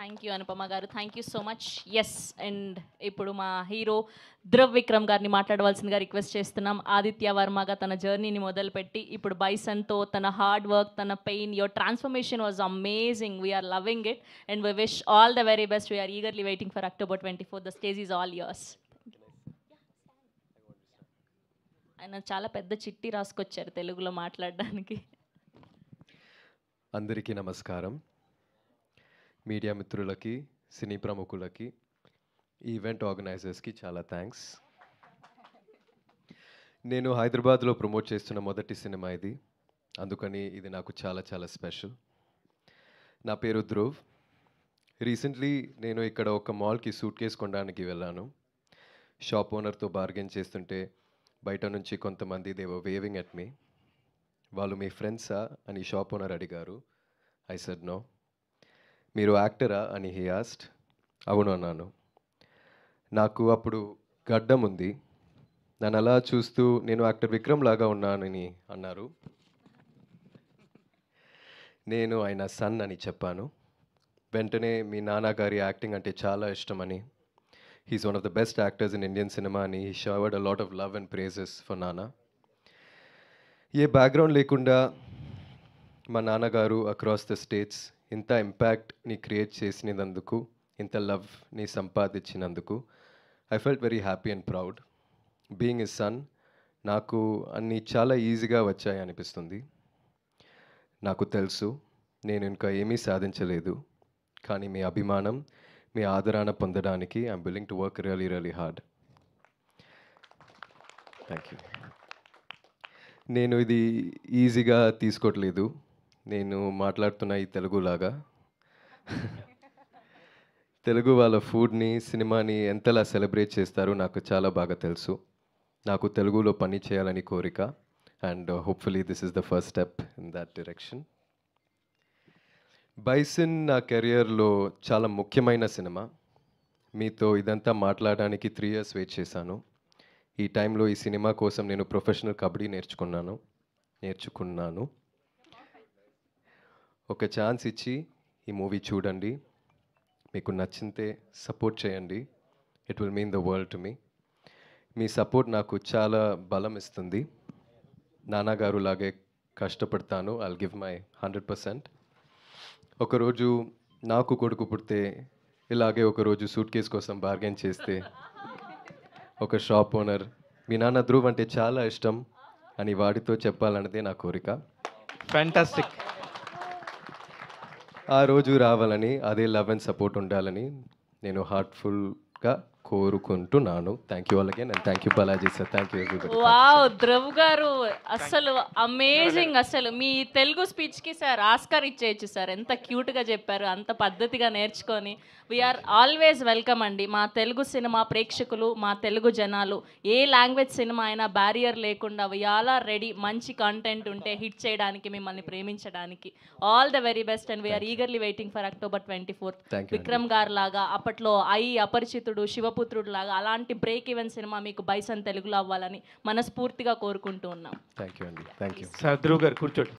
Thank you Anupama గారు, thank you so much. Yes, and ఇప్పుడు మా హీరో ధ్రువ్ విక్రమ్ గారిని మాట్లాడవలసిందిగా రిక్వెస్ట్ చేస్తున్నాం. ఆదిత్య వర్మగా తన జర్నీని మొదలుపెట్టి ఇప్పుడు బైసన్తో తన హార్డ్ వర్క్, తన pain, your transformation was amazing. We are loving it and we wish all the very best. We are eagerly waiting for October 24. The stage is all yours. ఆయన చాలా పెద్ద చిట్టి రాసుకొచ్చారు తెలుగులో మాట్లాడడానికి. అందరికీ నమస్కారం. మీడియా మిత్రులకి, సినీ ప్రముఖులకి, ఈవెంట్ ఆర్గనైజర్స్కి చాలా థ్యాంక్స్. నేను హైదరాబాద్లో ప్రమోట్ చేస్తున్న మొదటి సినిమా ఇది, అందుకని ఇది నాకు చాలా చాలా స్పెషల్. నా పేరు ధ్రువ్. రీసెంట్లీ నేను ఇక్కడ ఒక మాల్కి సూట్ కేస్ కొనడానికి వెళ్ళాను. షాప్ ఓనర్తో బార్గెన్ చేస్తుంటే బయట నుంచి కొంతమంది they were waving at me. వాళ్ళు మీ ఫ్రెండ్సా అని షాప్ ఓనర్ అడిగారు. I said no. మీరు యాక్టరా అని హీ ఆస్క్డ్. అవును అన్నాను. నాకు అప్పుడు గడ్డం ఉంది. నన్ను అలా చూస్తూ నేను యాక్టర్ విక్రమ్ లాగా ఉన్నానని అన్నారు. నేను ఆయన సన్ అని చెప్పాను. వెంటనే మీ నాన్నగారి యాక్టింగ్ అంటే చాలా ఇష్టమని, he's one of the best actors in Indian cinema అని he showered a lot of love and praises for నాన్న. ఏ బ్యాక్గ్రౌండ్ లేకుండా మా నాన్నగారు అక్రాస్ ద స్టేట్స్ ఇంత ఇంపాక్ట్ని క్రియేట్ చేసినందుకు, ఇంత లవ్ని సంపాదించినందుకు I felt very happy and proud. Being a son నాకు అన్నీ చాలా ఈజీగా వచ్చాయి అనిపిస్తుంది. నాకు తెలుసు నేను ఇంకా ఏమీ సాధించలేదు, కానీ మీ అభిమానం, మీ ఆదరణ పొందడానికి I'm willing to work really really hard. Thank you. నేను ఇది ఈజీగా తీసుకోవట్లేదు. నేను మాట్లాడుతున్న ఈ తెలుగులాగా. తెలుగు వాళ్ళ ఫుడ్ని, సినిమాని ఎంతలా సెలబ్రేట్ చేస్తారో నాకు చాలా బాగా తెలుసు. నాకు తెలుగులో పని చేయాలని కోరిక, and hopefully this is the first step in that direction. Bison నా కెరియర్లో చాలా ముఖ్యమైన సినిమా. మీతో ఇదంతా మాట్లాడడానికి 3 years వెయిట్ చేశాను. ఈ టైంలో ఈ సినిమా కోసం నేను ప్రొఫెషనల్ కబడ్డీ నేర్చుకున్నాను. ఒక ఛాన్స్ ఇచ్చి ఈ మూవీ చూడండి. మీకు నచ్చితే సపోర్ట్ చేయండి. It will mean the world to me. Me support నాకు చాలా బలం ఇస్తుంది. నాన్నగారు లాగే కష్టపడతాను. I'll give my 100%. ఒకరోజు నాకు కొడుకు పుడితే ఇలాగే ఒకరోజు సూట్ కేస్ కోసం బార్గెన్ చేస్తే ఒక షాప్ ఓనర్ మీ నాన్న ధ్రువ్ అంటే చాలా ఇష్టం అని వాడితో చెప్పాలన్నదే నా కోరిక. ఫ్యాంటాస్టిక్. ఆ రోజు రావాలని, అదే లవ్ అండ్ సపోర్ట్ ఉండాలని నేను హార్ట్ఫుల్గా కోరుకుంటున్నాను. Thank you all again and thank you Balaji sir. Thank you everybody. Wow, Dhruv గారు అసలు అమేజింగ్. అసలు మీ తెలుగు స్పీచ్కి సార్ ఆస్కార్ ఇచ్చేయచ్చు సార్. ఎంత క్యూట్గా చెప్పారు, అంత పద్ధతిగా నేర్చుకొని. వీఆర్ ఆల్వేస్ వెల్కమ్ అండి. మా తెలుగు సినిమా ప్రేక్షకులు, మా తెలుగు జనాలు, ఏ లాంగ్వేజ్ సినిమా అయినా బ్యారియర్ లేకుండా వీఆర్ ఆర్ రెడీ. మంచి కంటెంట్ ఉంటే హిట్ చేయడానికి, మిమ్మల్ని ప్రేమించడానికి. All the very best and we are eagerly waiting for October 24. Vikram గారు లాగా, అప్పట్లో అపరిచితుడు, శివపుత్రుడు లాగా అలాంటి బ్రేక్ ఈవెన్ సినిమా మీకు బైసన్ తెలుగులో అవ్వాలని మనస్ఫూర్తిగా కోరుకుంటూ ఉన్నాం. థ్యాంక్ యూ అండి. థ్యాంక్ యూ సార్ ధ్రువ్ గారు కూర్చోండి.